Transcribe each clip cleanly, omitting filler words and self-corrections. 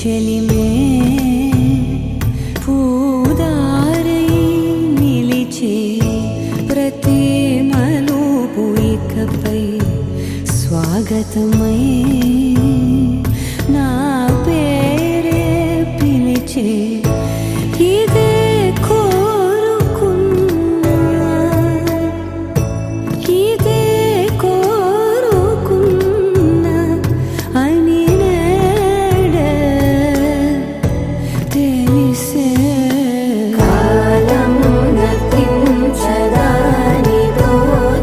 చెలిమే పూదారై నిలిచే ప్రతి మలుపు ఇకపై స్వాగతమై నా పేరే పిలిచే ఇదే కోరుకున్నా ఇదే కోరుకున్నా అని నేడే తెలిసే కాలం నతించదా నీతో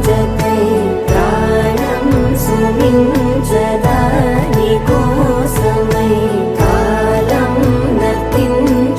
జతై ప్రాణం సుమించదా నీ కోసమై కాలం నతించదా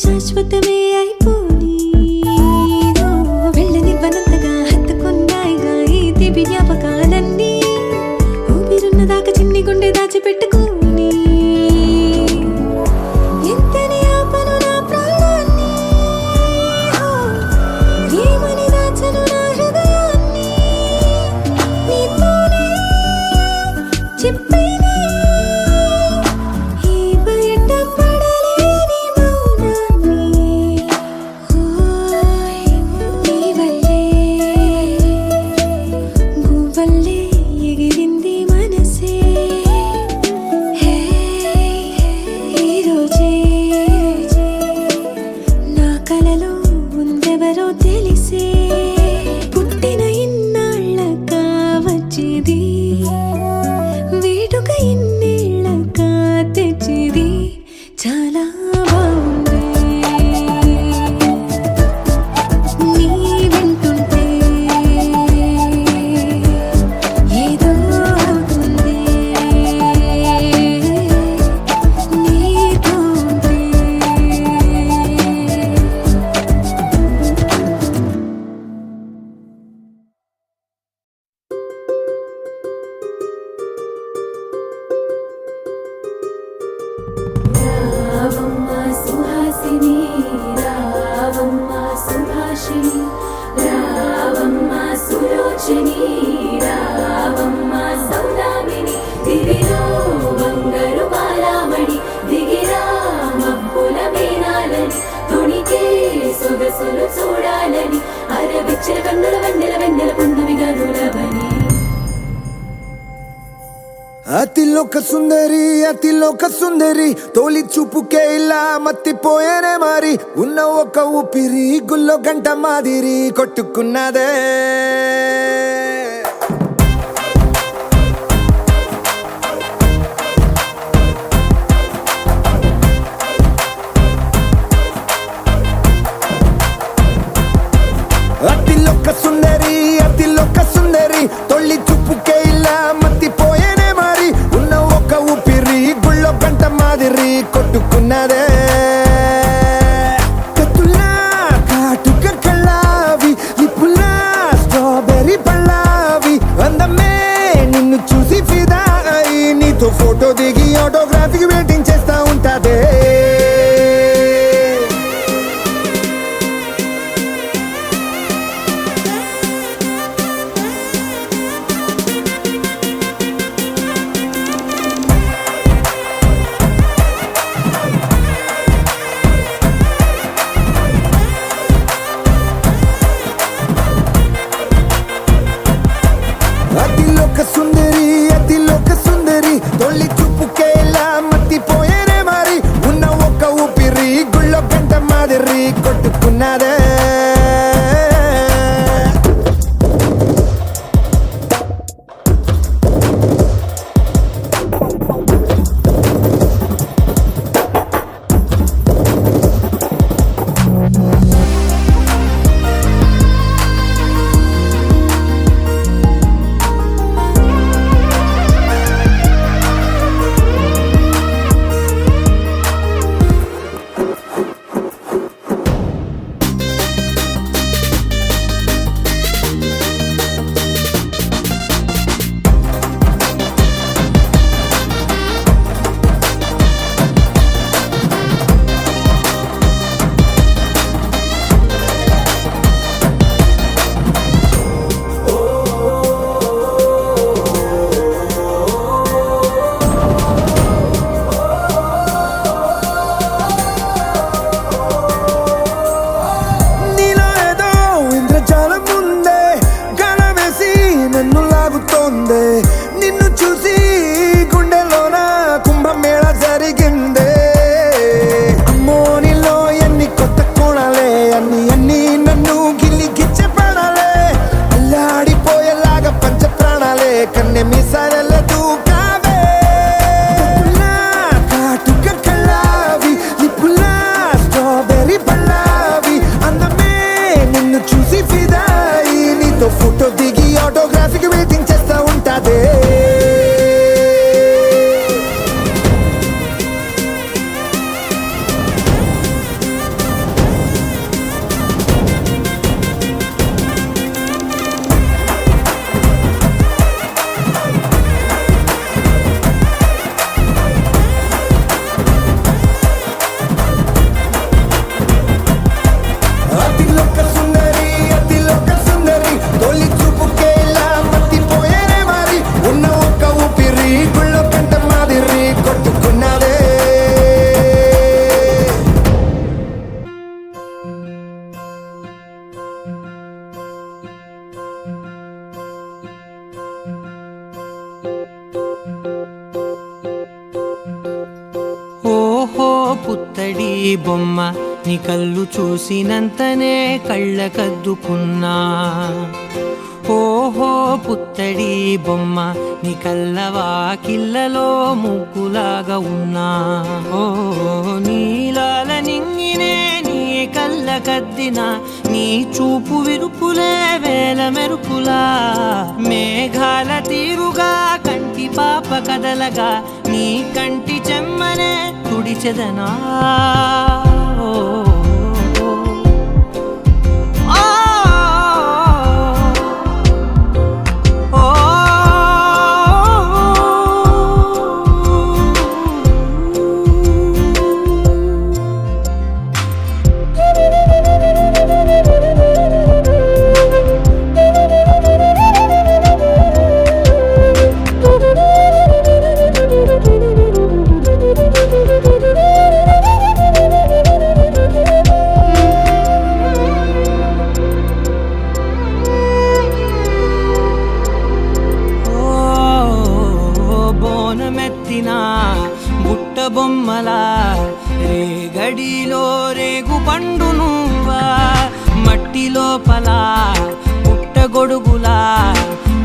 శాశ్వతమే అయిపోని వెళ్ళనివ్వనంతగా హత్తుకున్నాయిగా ఈ దివ్య జ్ఞాపకాలన్నీ ఊపిరున్నదాకా చిన్ని గుండె దాచిపెట్టుకోని ఎంతని ఆపను నా ప్రాణాన్ని ఏమని దాచను నా హృదయాన్ని నీతోనే చెప్పేనే ఈ బయట పడలేని మౌనాన్ని నీ వల్లే గువ్వల్లే ఎగిరింది మనసే ఈ రోజే నా కలలో ఉందెవరో తెలిసే పుట్టిన ఇన్నాళ్ళకా వచ్చేది వేడుక ఇన్నేళ్ళకా తెచ్చేది చాలా బాగుంది నీ వింటుంటే ఏదో అవుతుంది నీతో ఉంటే రావమ్మ సుహాసిని రావమ్మ సుభాషిణి రావమ్మ సులోచని రావమ్మ సౌదామిని దివిలో బంగారు బాలామణి దిగిరా మబ్బుల మేనాలని తొణికే సొగసులు చూడాలని అరవిచ్చల కన్నుల వెన్నెల వెన్నెల పున్నమి గనులవని అతిలోక సుందరి తోలి చూపుకే ఇలా మత్తిపోయేనే మారి ఉన్న ఒక ఊపిరి గుల్లో గంట మాదిరి కొట్టుకున్నదే అతిలోక సుందరి తొలి చూపుకే ఇలా మత్తిపోయేనే మారి ఉన్న ఒక ఊపిరి గుళ్ళో గంట మాదిరి కొట్టుకున్నదే కత్తులా కాటుక కళ్ళావి లిప్పులా స్ట్రాబెర్రీ పళ్ళావి అందమే నిన్ను చూసి ఫిదా అయి నీతో ఫోటో దిగి ఆటోగ్రాఫీకి వెయిటింగ్ చేస్తా ఉంటాదే అతిలోక సుందరి తొలి చూపుకే ఇలా మత్తిపోయేనే మారి ఉన్న ఒక ఊపిరి గుళ్ళో గంట మాదిరి కొట్టుకున్నదే నిన్ను చూసి గుండెలోన కుంభమేళ జరిగిందే అమ్మో నీలో ఎన్ని కొత్త కోణాలే అన్ని నన్ను గిల్లి గిచ్చే ప్రాణాలే అల్లాడిపోయేలాగా పంచ ప్రాణాలే కన్నె మీసాల దూకావే కాటుక కళ్ళావి లిప్పులా స్ట్రాబెర్రీ పళ్ళావి అందమే నిన్ను చూసి ఫిదాయి నీతో ఫోటో దిగి ఆటోగ్రాఫీకి వెయిటింగ్ చేస్తా ఉంటాదే పుత్తడి బొమ్మ నీ కళ్ళు చూసినంతనే కళ్ళకద్దుకున్నా. ఓహో పుత్తడి బొమ్మ నీ కళ్ళవాకిళ్ళలో ముగ్గులాగా ఉన్నా. ఓ నీలాల నింగినే నీ కళ్ళకద్దిన నీ చూపు విరుపులే వేల మెరుపులా. మేఘాల తీరుగా కంటి పాప కదలగా నీ కంటి చెమ్మనే తుడిచెదనా. బుట్ట బొమ్మలా రేగడిలో రేగు పండు నువ్వా. మట్టి లోపల పుట్ట గొడుగులా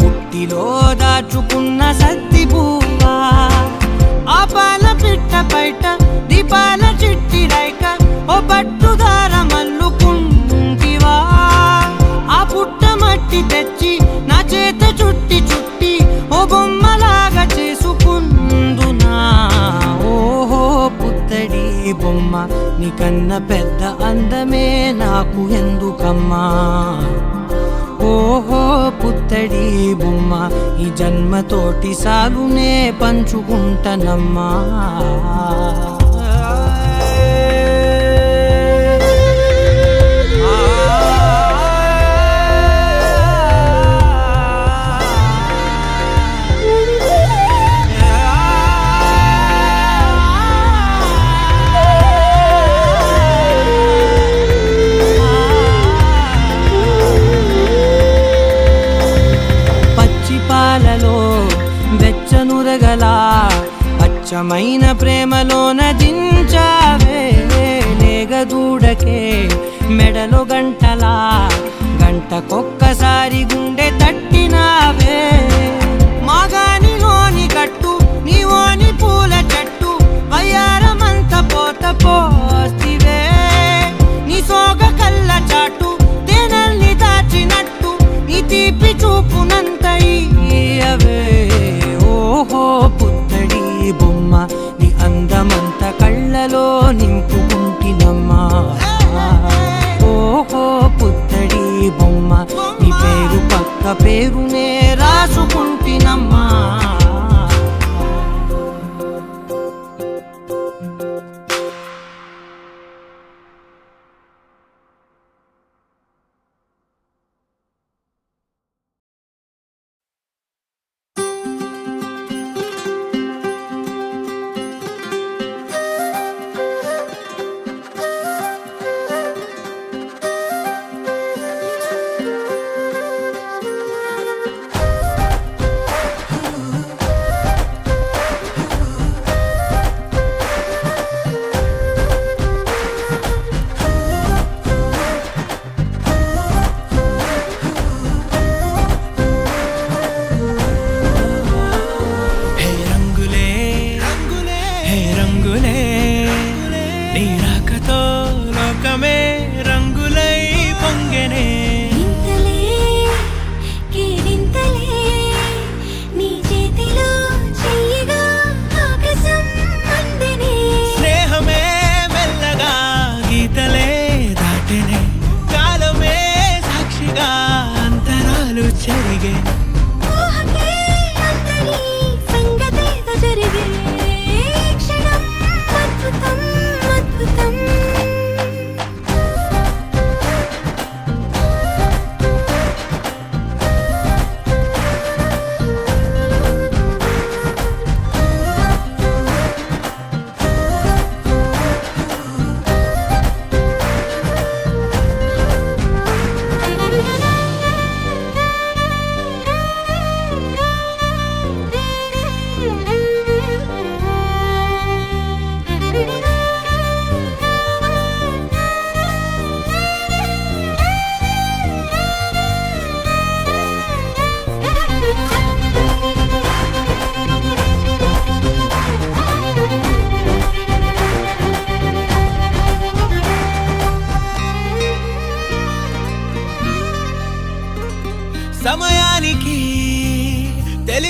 పుట్టిలో దాచుకున్న సత్తి పువ్వా. ఆ పాల పిట్ట బయట దీపాల చిట్టి రైక ఓ పట్టుదార మల్లుకుంటివా. ఆ పుట్ట మట్టి తెచ్చి నా చేత చుట్టి చుట్టి ఓ బొమ్మలాగా చేసుకుందునా. ఓహో పుత్తడి బొమ్మ నీ కన్న పెద్ద అందమే నాకు ఎందుకమ్మా. ఓహో పుత్తడి బొమ్మ ఈ జన్మతోటి సాగునే పంచుకుంటనమ్మా. వెచ్చనురగలా అచ్చమైన ప్రేమలోన దించావే. లేగదూడకే మెడలో గంటలా గంటకొక్కసారి గుండె తట్టినావే. మాగానిలోని గట్టు నీవోని పూల చెట్టు వయ్యారమంత పోత పోస్తివే. నీ సోగ కళ్ళ చాటు తేనల్ని దాచినట్టు నీ తీపి చూపునంత ఇయ్యవే. ఓహో పుత్తడి బొమ్మ నీ అందమంత కళ్ళలో నింపుకుంటినమ్మా. ఓహో పుత్తడి బొమ్మ నీ పేరు పక్క పేరునే రాసుకుంటినమ్మా.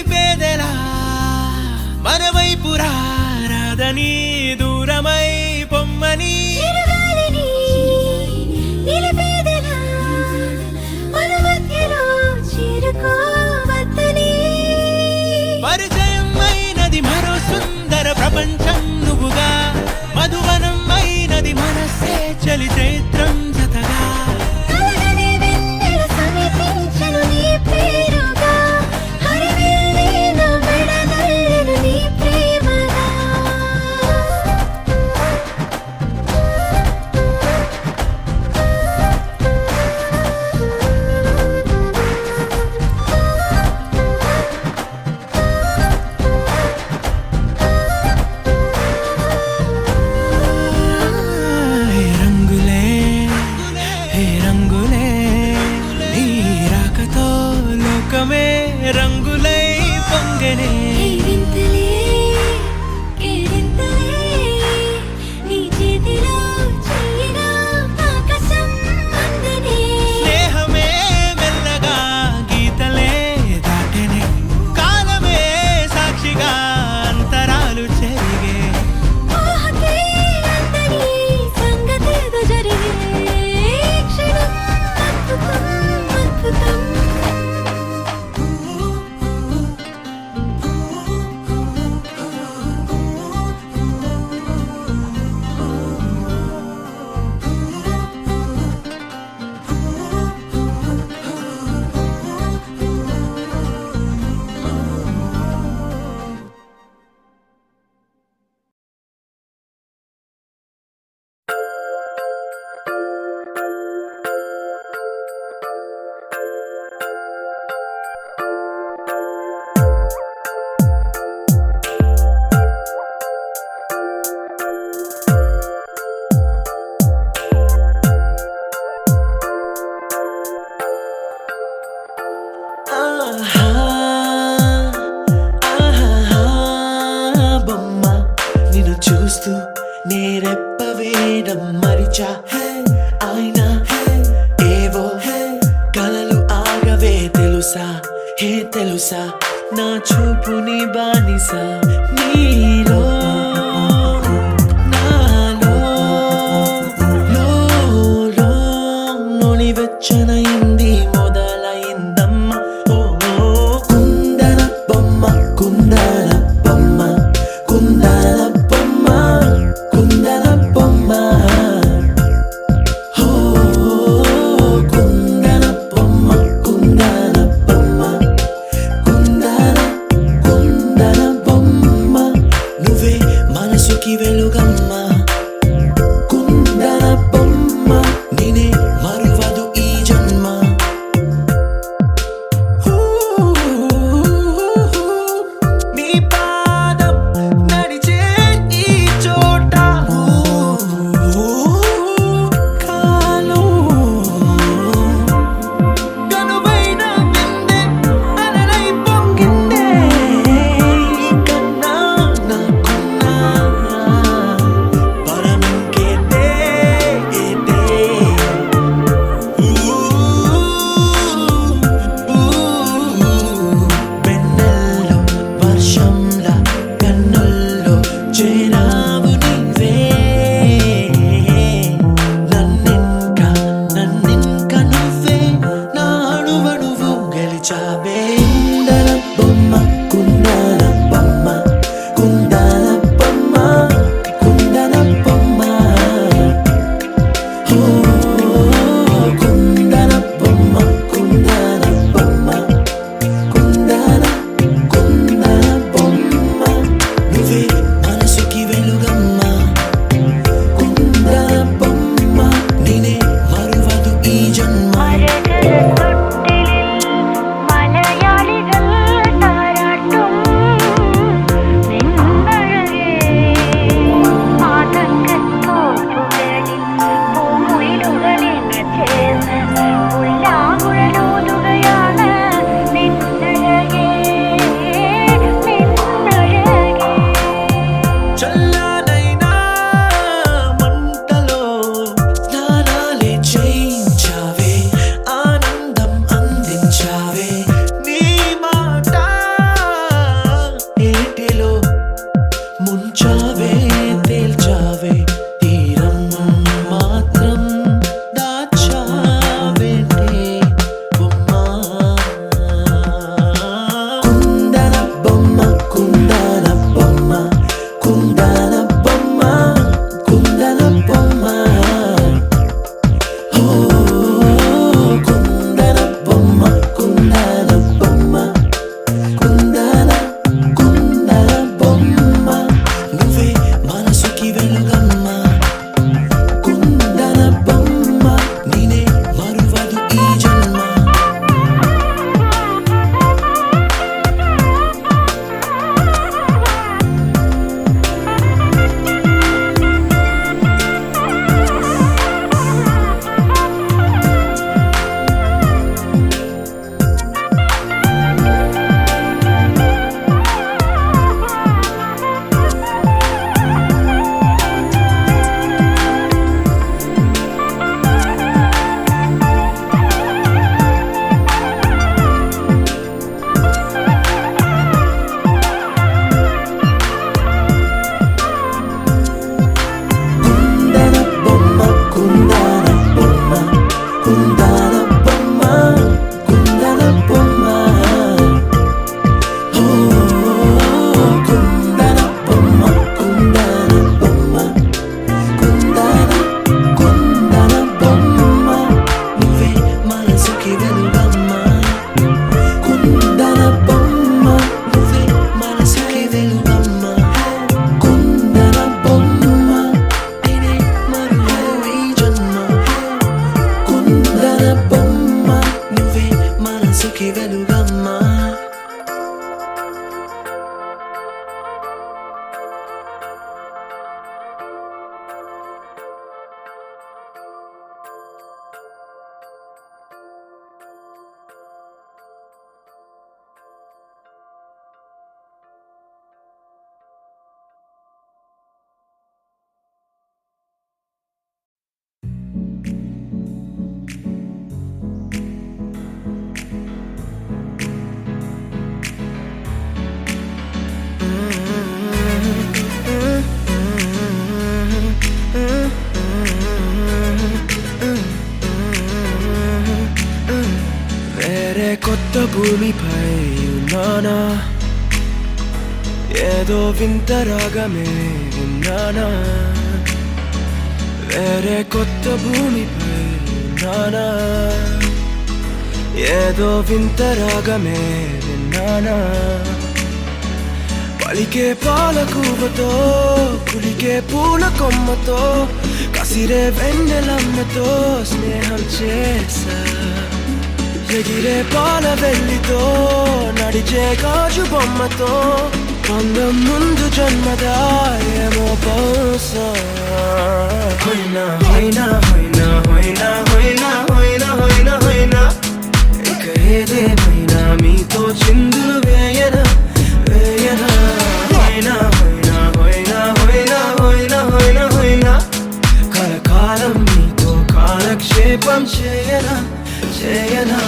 నిలిపేదెలా మన వైపు రాదని దూరమై పొమ్మని చిరుగాలిని నిలిపేదెలా మన మధ్యలో చేరుకోవద్దని పరిచయం అయినది మరో సుందర ప్రపంచం నువ్వుగా మధువనం అయినది మనసే చలి చైత్రం జతగా కలగని వెన్నెల సమీపించను నీ పేరుగా హరివెల్లి నా మెడనల్లను నీ ప్రేమగా హే రంగులే హే రంగులే నీ రాకతో లోకమే రంగులై పొంగనే కేరింతలే కేరింతలే నీ చేతిలో చెయ్యినా ఆకాశం అందనే స్నేహమే మెల్లగా గీతలే దాటెనే కాలమే సాక్షిగా అంతరాలు చెరిగే ఊహకే అందని సంగతేదో జరిగే క్షణం అద్భుతం అద్భుతం ఆహా, ఆహా, బొమ్మ నిన్ను చూస్తూ నేరెప్ప వేయడం మరిచా అయినా ఏవో కలలు ఆగవే తెలుసా హే తెలుసా నా చూపుని బానిసా నీలో నాలో లో నొలి వెచ్చనైంది మొదలైందమ్మ ఓ కుందన బొమ్మ కుందన బొమ్మ కుందన బొమ్మ కుందన బొమ్మ ఓ కుందన బొమ్మ కుందన బొమ్మ కుందన కుందన బొమ్మ నువ్వే కొత్త భూమిపై ఉన్నానా, ఏదో వింత రాగమే విన్నానా, వేరే కొత్త భూమిపై ఉన్నానా, ఏదో వింత రాగమే విన్నానా. పలికే పాలకూవతో కులికే పూల కొమ్మతో కసిరే వెన్నెలమ్మతో స్నేహం చేసా. ఎగిరే పాల వెల్లితో నడిచే గాజు బొమ్మతో అందం ముందు జన్మదా ఏమో బహుశా. హోయినా హోయినా హోయినా హోయినా హోయినా హోయినా హోయినా హోయినా ఇక ఏదేమైనా మీతో చిందులు వేయనా వేయనా. హోయినా హోయినా హోయినా హోయినా హోయినా హోయినా హోయినా కలకాలం మీతో కాలక్షేపం చేయనా చేయనా.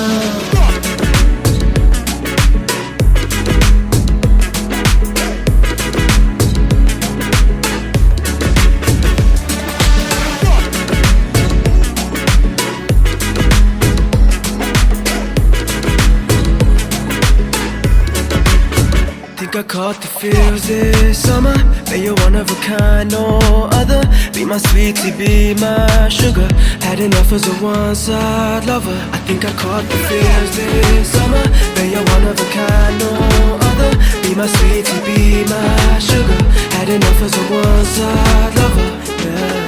Think I caught the feels this summer. But you're one of a kind, no other. Be my sweetie, be my sugar. Had enough as a one-side lover. I think I caught the feels this summer. But you're one of a kind, no other. Be my sweetie, be my sugar. Had enough as a one-side lover. Yeah.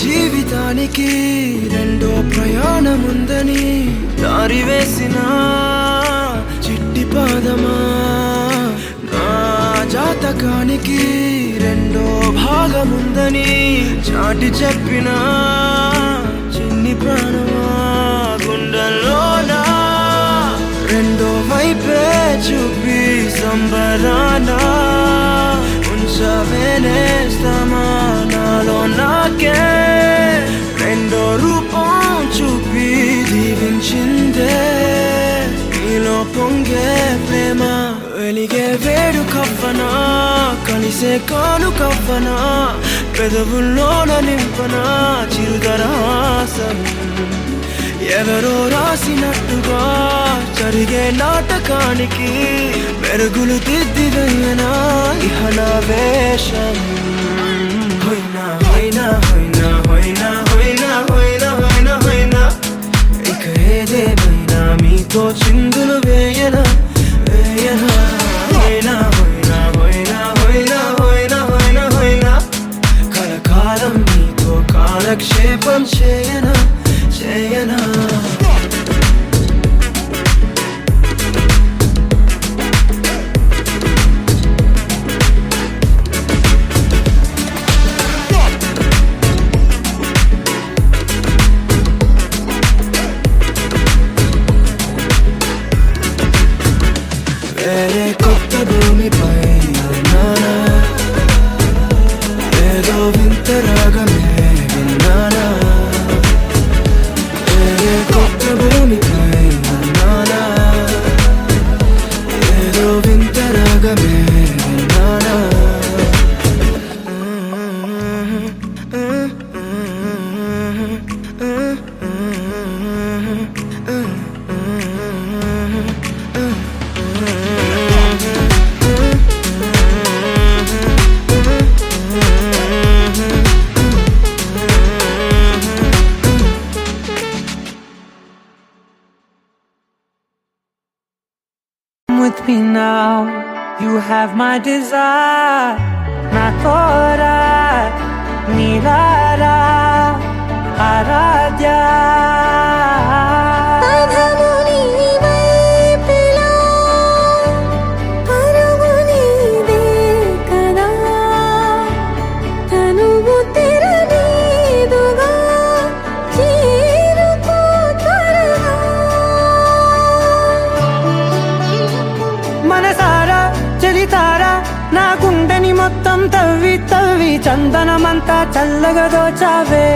జీవితానికి రెండో ప్రయాణముందని దారి వేసిన చిట్టి పాదమా, నా జాతకానికి రెండో భాగముందని చాటి చెప్పిన చిన్ని ప్రాణమా. గుండెల్లోనా రెండో వైపే చూపి సంబరానా ఉంచవేనేస్తామా నాలో నాకే. రెండో రూపం చూపి దీవించిందే నీలో పొంగే ప్రేమ. వెలిగే వేడు కవ్వనా కలిసే కాను కవ్వనా పెదవుల్లోన నింపనా చిరుదరాసం. ఎవరో రాసినట్టుగా జరిగే నాటకానికి మెరుగులు దిద్దిదయ్యనా ఇహనా వేషం. హోయినా హోయినా హోయినా హోయినా హోయినా హోయినా హోయినా హోయినా ఇక ఏదేమైనా మీతో చిందులు వేయనా వేయనా. హోయినా హోయినా హోయినా హోయినా హోయినా హోయినా హోయినా కలకాలం మీతో కాలక్షేపం చేయనా చేయనా. వేరే కొత్త భూమిపై ఉన్నానా, ఏదో వింత రాగమే విన్నానా. వేరే కొత్త భూమిపై ఉన్నానా, ఏదో వింత రాగమే విన్నానా. With me now, you have my desire. Na tora, nilara, aradya. పదము నీవైపులా, పరుగు నీదే కదా, తనువు తెరనీదుగా, చేరుకో త్వరగా. మనసారా చలితారా నా గుండెని మొత్తం తవ్వి తవ్వి చందనమంతా చల్లగా దోచావే.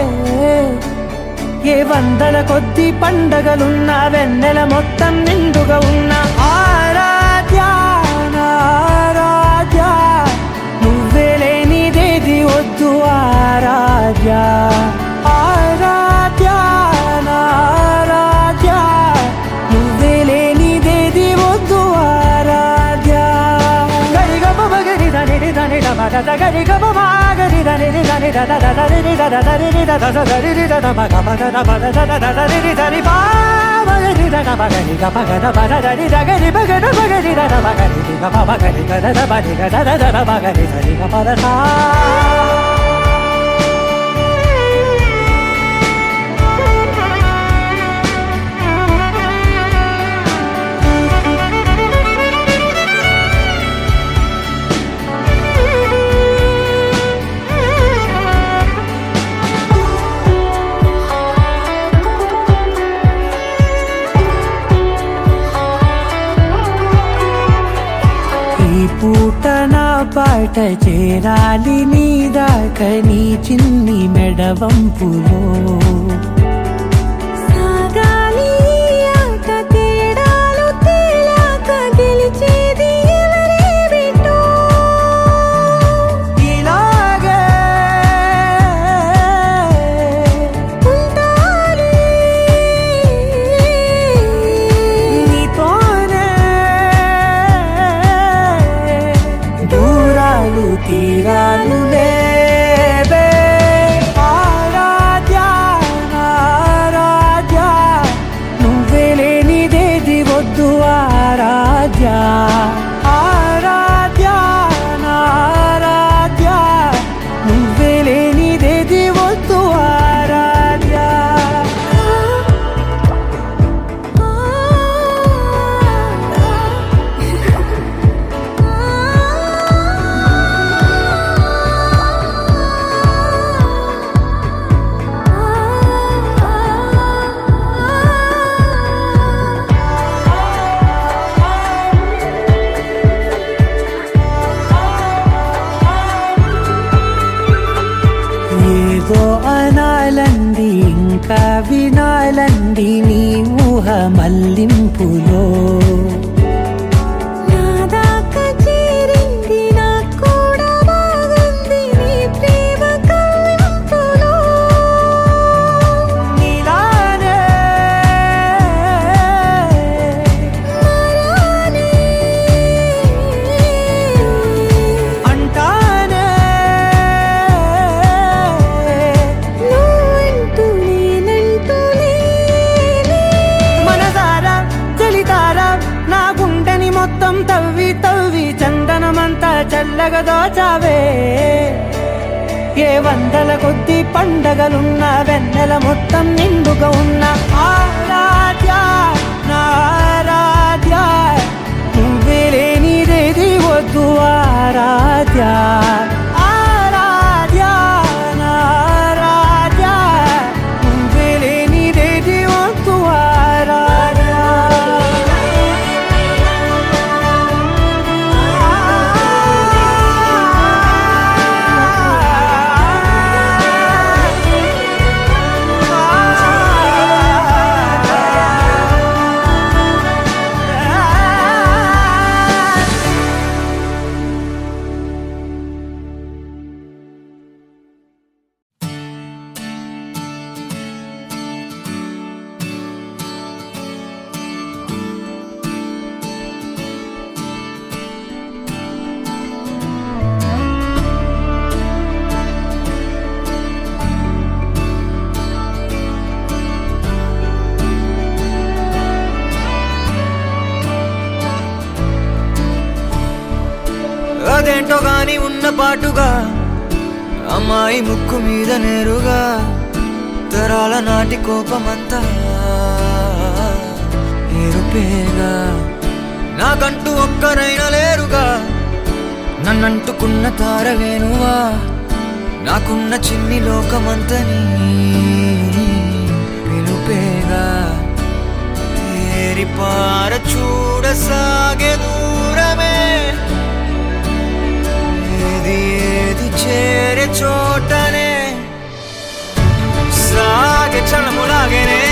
ఏ వందల కొద్ది పండగలున్నా వెన్నెల మొత్తం నిండుగా ఉన్న ఆరాధ్య నా ఆరాధ్య ఆరాధ్య ఆరాధ్య నా ఆరాధ్య నువ్వే లేనిదేది వద్దు ఆరాధ్య గరి గమ గరి దని దని దమ దద గరి గమ గరి దని దని దద దద రి దద దరి రి దద దరి రి దద మ గమ దద మ దద దద రి రి దరి బా గరి దద మ గరి గమ గద మ దద రి ద గరి బ గద మ గరి దద మ గరి రి గమ మ గరి గద ద మ రి గద ద ద మ గరి దరి గమ ద సా ఈ పూట నా పాట చేరాలి నీ దాకా నీ చిన్ని మెడవంపులో సాగాలి ఆట తేడాలు తేలాక గెలిచేది ఎవరే బిడ్డో ఇలాగే ఉంటాలి నీతోనే దూరాలు తీరాలు లేవే ఆరాధ్య ఆరాధ్య నువ్వే లేనిదేది వద్దు ఆరాధ్య ఆరాధ్య ఆరాధ్య నువ్వే లేనిదేది వద్దు ఆరాధ్య ఏదో అనాలంది ఇంకా వినాలంది నీ ఊహ మల్లింపులో నా దాకా చేరింది నాకు కూడా బాగుంది నీ ప్రేమ కవింపులో నీలానే మరానే అంటానే నువ్వంటూ నేనంటూ లేనే మనసారా చలితారా నా గుండెని మొత్తం తవ్వి తవ్వి చందనమంతా చల్లగా దోచావే ఏ వందల కొద్ది పండగలున్న వెన్నెల మొత్తం నిండుగా ఉన్న ఆరాధ్య నా ఆరాధ్య నువ్వే లేనిదేది వద్దు ఆరాధ్య ఆరాధ్య నా ఆరాధ్య నువ్వే లేనిదేది వద్దు ఆరాధ్య అదేంటో గాని ఉన్న పాటుగా అమ్మాయి ముక్కు మీద నేరుగా తరాల నాటి కోపమంతా ఏరుపేగా నాకంటూ ఒక్కరైనా లేరుగా నన్నంటుకున్న తారవేనువా నాకున్న చిన్ని లోకమంతని పిలుపేగా తేరిపార చూడసాగే దూరమే ఏది ఏది చేరే చోటనే సాగే చలములాగేనే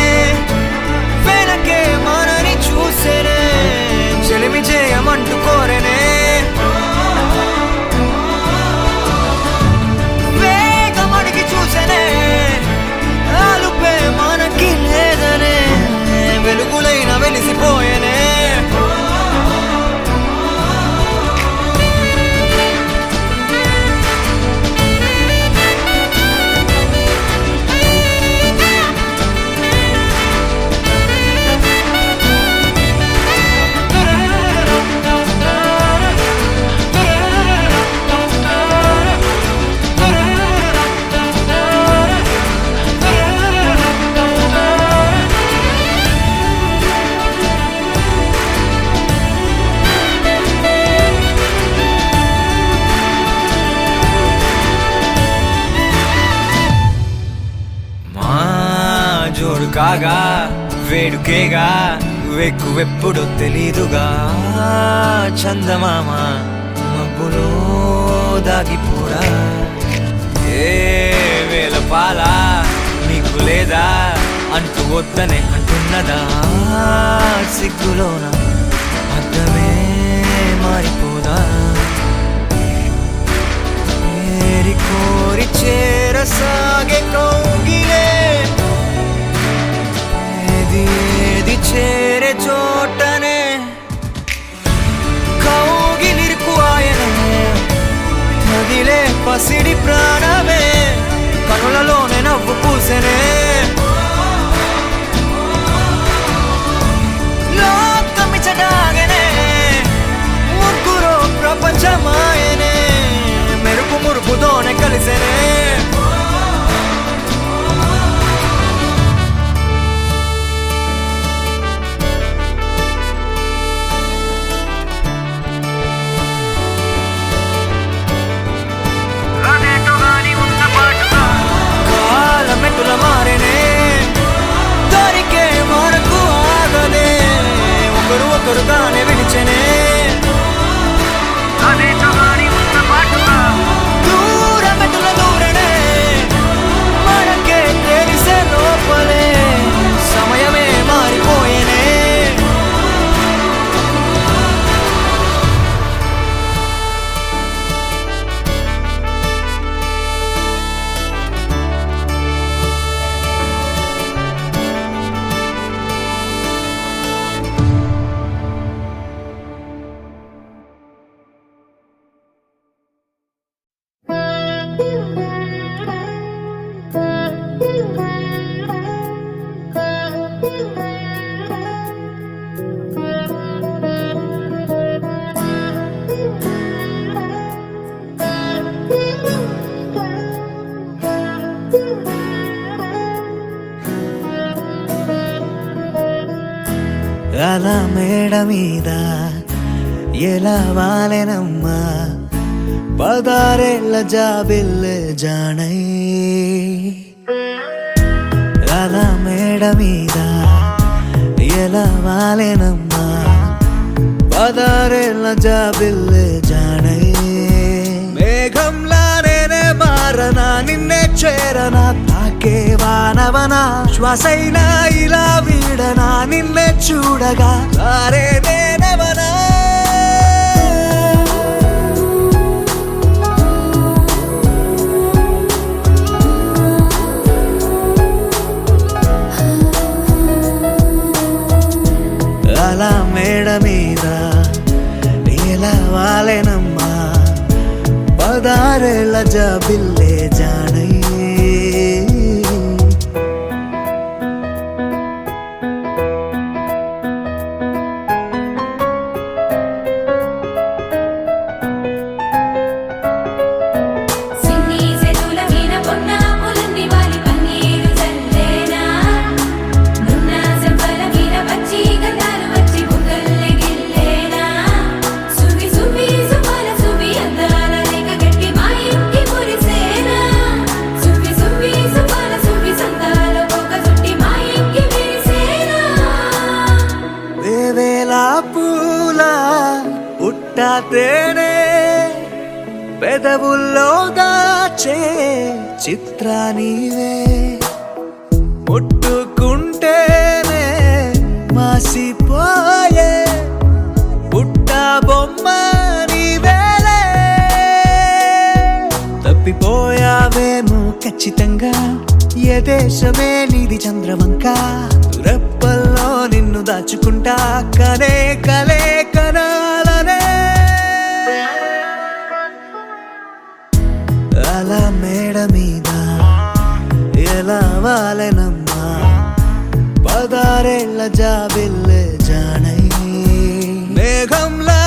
వెనకే మనని చూసేనే చెలిమి చేయమంటూ కోరేనే వేరే కాగా వేడుకేగా వెక్కువెప్పుడు తెలీదుగా చందమామ మబ్బులో దాగిపోరా ఏ వేల పాల నీకు లేదా అంటూ వద్దనే అంటున్నదా సిగ్గులోన అర్థమే మారిపోదా ఏరి కోరి చేరసాగే కౌగిలే ఏది ఏది చేరే చోటనే కౌగిలిరుకు ఆయనే నదిలే పసిడి ప్రాణమే కనులలోనే నవ్వు పూసెనే లోకమిచడాగనే ముగ్గురు ప్రపంచమాయనే మెరుపు మురుపుతోనే కలిసెనే కాలమెట్టుల మారేనే దొరికే మనకు ఆగదే ఒకరు ఒకరుగానే విడిచెనే దూరమెట్టుల దూరనే మనకే తెలిసే లోపలే సమయమే మారిపోయేనే అలా మేడ మీద ఎలా వాలెనమ్మా పదారేళ్ళ జాబిల్లె జానై అలా మేడ మీద ఎలా వాలెనమ్మా పదారేళ్ళ జాబిల్లె జానై మేఘంలా నేనే మారనా నిన్నే చేరనా తాకే వానవనా శ్వాసైనా ఇలా వీడనా నిన్నే చూడగా సారే నేనవనా అలా మేడ మీద ఎలా వాలెనమ్మా పదారేళ్ళ జాబిల్లే జానై తేనే పెదవుల్లో దాచే చిత్ర నీవే ముట్టుకుంటేనే మాసిపోయే పుట్ట బొమ్మ నీవేలే తప్పిపోయావేమో ఖచ్చితంగా ఏ దేశమే నీది చంద్రవంక రెప్పల్లో నిన్ను దాచుకుంటా కనే కలే కనాలనే అలా మేడ మీద ఎలా వాలెనమ్మా పదారేళ్ళ జాబిల్లె జానై మేఘంలా